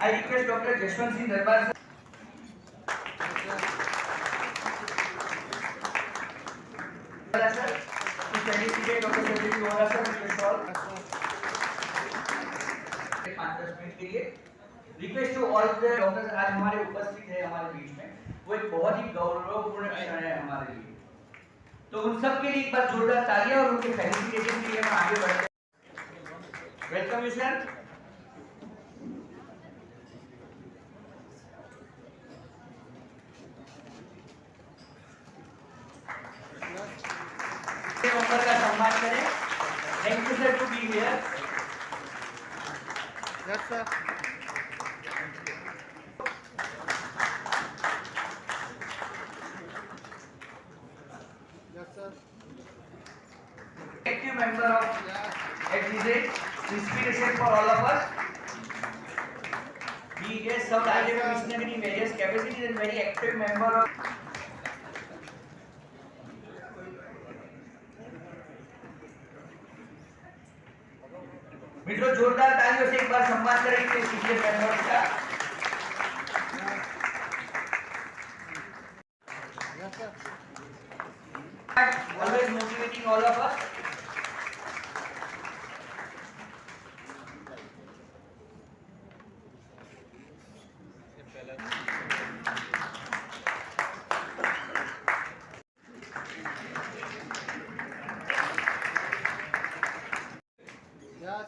I request Dr. Jashwant Singh Darbar sir. Sir, to felicitate Dr. Sanjeev Vora sir with the shawl. 5-10 minute के लिए request to all the doctors आज हमारे उपस्थित है हमारे बीच में, वो एक बहुत ही गौरवपूर्ण क्षण है हमारे लिए, तो उन सब के लिए एक बार जोरदार तालियां और उनके फेलिसिटेशन के लिए हम आगे बढ़ते हैं। Welcome you sir. नंबर का सम्मान करें। Thank you sir to be here. Yes sir. Yes, sir. Active member of XYZ, inspiration for all of us. He has served as a missionary in various capacities and very active member of. मित्रों जोरदार तालियों से एक बार सम्मान करेंगे senior members का। Yes, sir. Always motivating all of us. Yes.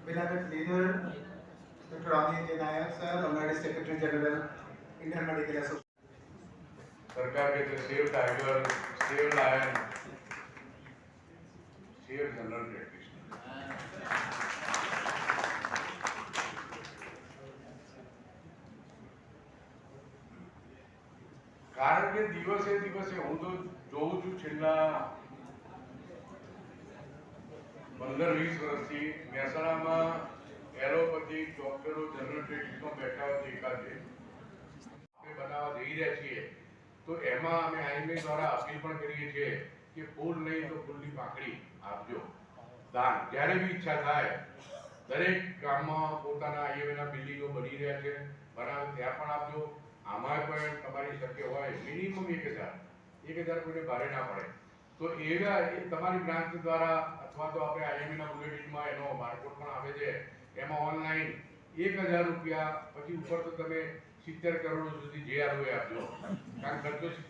Beloved leader, Dr. Amit Nayak sir, Honorary Secretary General, Indian Medical Association. सरकार कहते save tiger, save lion, save general practitioner. કારણ કે દિવસે દિવસે હું તો જોઉં છું છેલ્લા 15-20 વર્ષથી મહેસાણામાં એલોપેથિક ડોક્ટરો જનરલ પ્રેક્ટિસમાં બેઠા હોય એકાદે આપણે બનાવવા જઈ રહ્યા છીએ, તો એમાં અમે આઈએમએ દ્વારા અપીલ પણ કરીએ છીએ કે ફૂલ નહીં તો ફૂલની પાંખડી આપજો, દાન જ્યારે બી ઈચ્છા થાય દરેક ગામમાં પોતાના આઈએમએના બિલ્ડિંગો બની રહ્યા છે, બનાવે ત્યાં પણ આપજો। આમાં પણ તમારી શક્ય હોય મિનિમમ 1000 કોઈને ભારે ના પડે તો એવા તમારી બ્રાન્ચ દ્વારા અથવા તો આપણે આઈએમએના બુલેટિનમાં એનો બારકોડ પણ આવે છે, એમાં ઓનલાઈન 1000 રૂપિયા પછી ઉપર તો તમે 70 કરોડ સુધી જે આવે આપજો, કારણ ખર્ચો 70